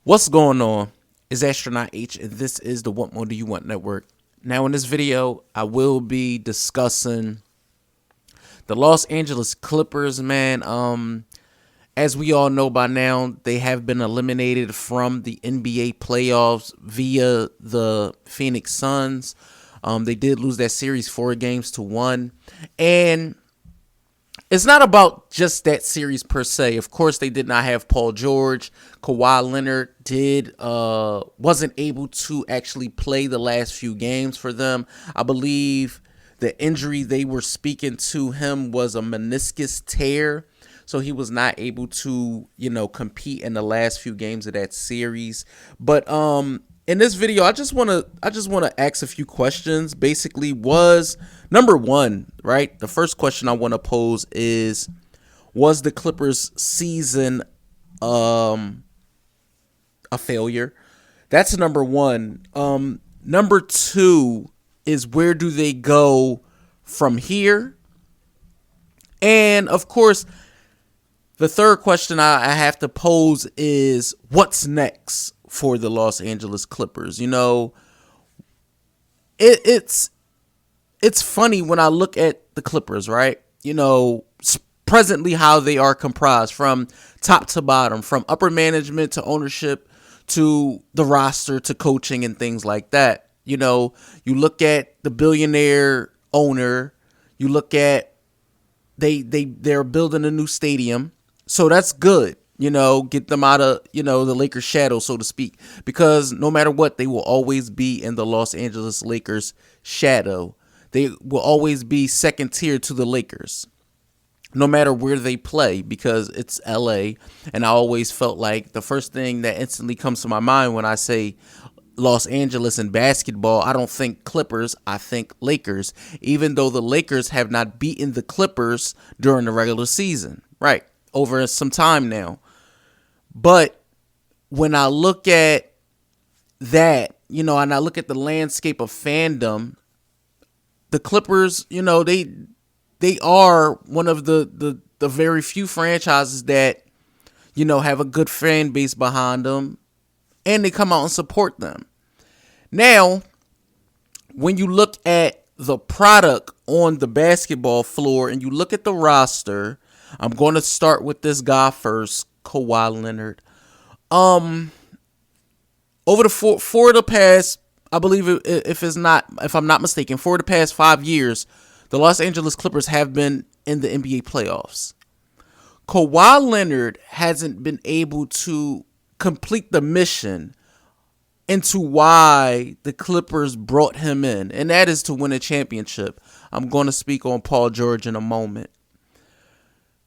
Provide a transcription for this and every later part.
What's going on? It's Astronaut H, and this is the What More Do You Want Network. Now, in this video, I will be discussing the Los Angeles Clippers, man. As we all know by now, they have been eliminated from the NBA playoffs via the Phoenix Suns. They did lose that series 4-1, and it's not about just that series per se. Of course, they did not have Paul George. Kawhi Leonard wasn't able to actually play the last few games for them. I believe the injury they were speaking to him was a meniscus tear, so he was not able to, compete in the last few games of that series. But in this video, I just want to ask a few questions. Basically, was number one, right? The first question I want to pose is, was the Clippers season a failure? That's number one. Number two is, where do they go from here? And of course, the third question I have to pose is, what's next for the Los Angeles Clippers? It's funny when I look at the Clippers, right? Presently how they are comprised from top to bottom, from upper management to ownership to the roster to coaching and things like that. You look at the billionaire owner, you look at they're building a new stadium. So that's good. Get them out of, the Lakers shadow, so to speak, because no matter what, they will always be in the Los Angeles Lakers shadow. They will always be second tier to the Lakers, no matter where they play, because it's LA. And I always felt like the first thing that instantly comes to my mind when I say Los Angeles in basketball, I don't think Clippers, I think Lakers, even though the Lakers have not beaten the Clippers during the regular season, right, over some time now. But when I look at that, and I look at the landscape of fandom, the Clippers, they are one of the very few franchises that, have a good fan base behind them, and they come out and support them. Now, when you look at the product on the basketball floor and you look at the roster, I'm going to start with this guy first, Kawhi Leonard. Over for the past, I believe, if I'm not mistaken, for the past 5 years, the Los Angeles Clippers have been in the NBA playoffs. Kawhi Leonard hasn't been able to complete the mission into why the Clippers brought him in, and that is to win a championship. I'm going to speak on Paul George in a moment.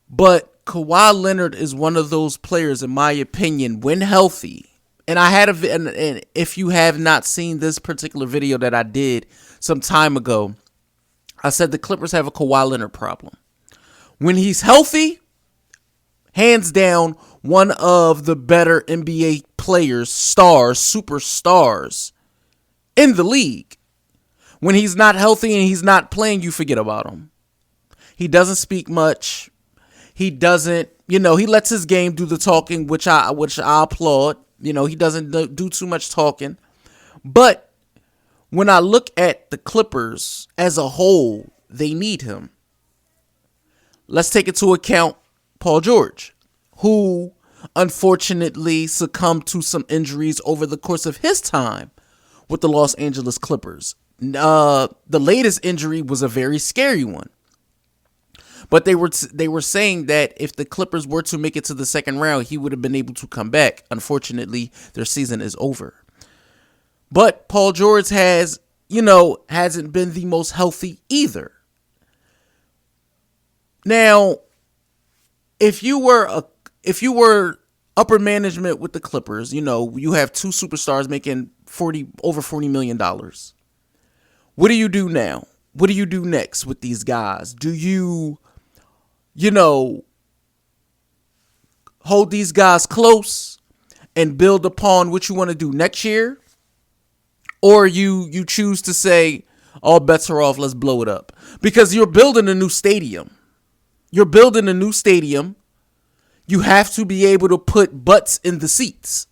But Kawhi Leonard is one of those players, in my opinion, when healthy. And and if you have not seen this particular video that I did some time ago, I said the Clippers have a Kawhi Leonard problem. When he's healthy, hands down, one of the better NBA players, stars, superstars in the league. When he's not healthy and he's not playing, you forget about him. He doesn't speak much. He doesn't, he lets his game do the talking, which I applaud. He doesn't do too much talking. But when I look at the Clippers as a whole, they need him. Let's take into account Paul George, who unfortunately succumbed to some injuries over the course of his time with the Los Angeles Clippers. The latest injury was a very scary one. But they were saying that if the Clippers were to make it to the second round, he would have been able to come back. Unfortunately, their season is over. But Paul George hasn't been the most healthy either. Now, if you were upper management with the Clippers, you have two superstars making over $40 million. What do you do now? What do you do next with these guys? Do you hold these guys close and build upon what you want to do next year? Or you choose to say, all bets are off, let's blow it up? Because you're building a new stadium. You have to be able to put butts in the seats.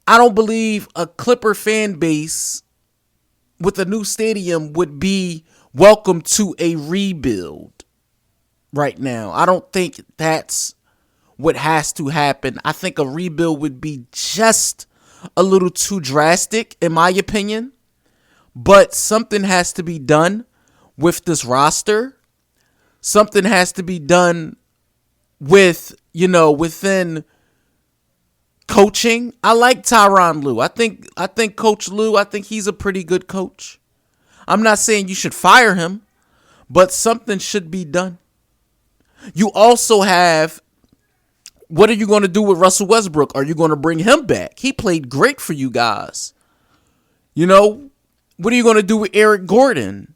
I don't believe a Clipper fan base with a new stadium would be welcome to a rebuild right now. I don't think that's what has to happen. I think a rebuild would be just a little too drastic, in my opinion. But something has to be done with this roster. Something has to be done with, within coaching. I like Tyronn Lue. I think Coach Lue, I think he's a pretty good coach. I'm not saying you should fire him, but something should be done. You also have, what are you going to do with Russell Westbrook? Are you going to bring him back? He played great for you guys. What are you going to do with Eric Gordon?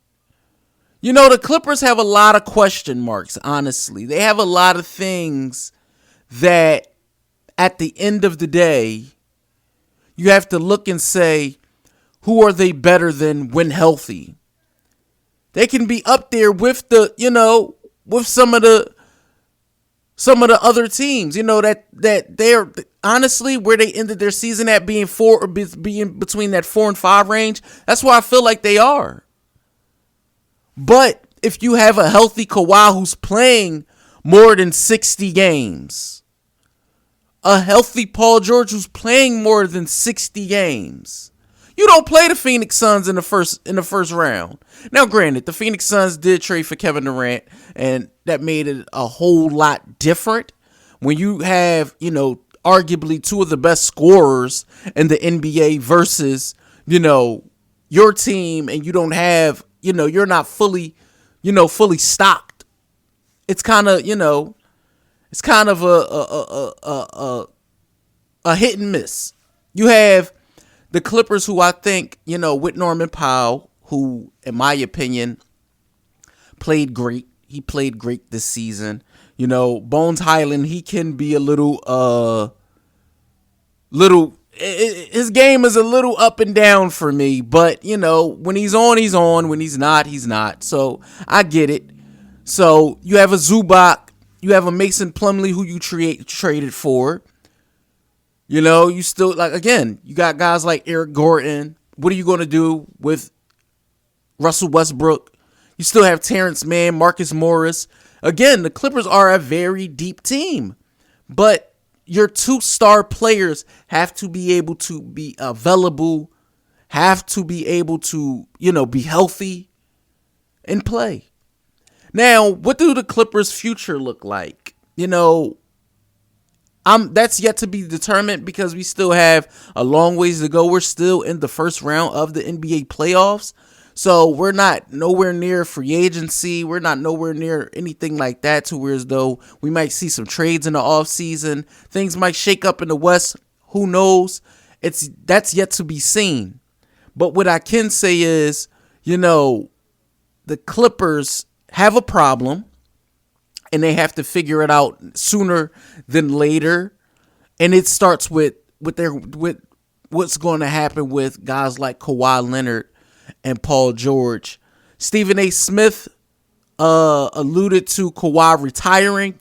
The Clippers have a lot of question marks, honestly. They have a lot of things that at the end of the day, you have to look and say, who are they better than when healthy? They can be up there with with some of the other teams, that they're honestly where they ended their season at being being between that 4 and 5 range. That's where I feel like they are. But if you have a healthy Kawhi who's playing more than 60 games, a healthy Paul George who's playing more than 60 games, you don't play the Phoenix Suns in the first round. Now, granted, the Phoenix Suns did trade for Kevin Durant, and that made it a whole lot different. When you have, arguably two of the best scorers in the NBA versus, your team, and you don't have, you're not fully stocked. It's kind of, a hit and miss. You have the Clippers, who I think, with Norman Powell, who, in my opinion, played great. He played great this season. Bones Highland, he can be a little, his game is a little up and down for me. But, when he's on, he's on. When he's not, he's not. So, I get it. So, you have a Zubac. You have a Mason Plumlee, who you traded for. You still, again, you got guys like Eric Gordon. What are you going to do with Russell Westbrook? You still have Terrence Mann, Marcus Morris. Again, the Clippers are a very deep team. But your 2-star players have to be able to be available, have to be able to, be healthy and play. Now, what do the Clippers' future look like? That's yet to be determined because we still have a long ways to go. We're still in the first round of the NBA playoffs. So we're not nowhere near free agency. We're not nowhere near anything like that, to where as though we might see some trades in the offseason. Things might shake up in the West. Who knows? That's yet to be seen. But what I can say is, the Clippers have a problem. And they have to figure it out sooner than later. And it starts with what's going to happen with guys like Kawhi Leonard and Paul George. Stephen A. Smith alluded to Kawhi retiring.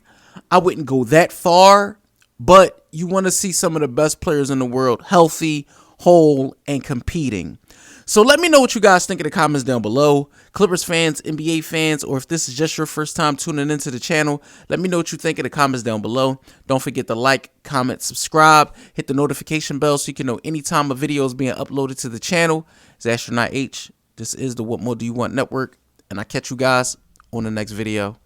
I wouldn't go that far, but you want to see some of the best players in the world healthy, whole, and competing. So let me know what you guys think in the comments down below. Clippers fans, NBA fans, or if this is just your first time tuning into the channel, let me know what you think in the comments down below. Don't forget to like, comment, subscribe, hit the notification bell so you can know anytime a video is being uploaded to the channel. It's Astronaut H. This is the What More Do You Want Network, and I'll catch you guys on the next video.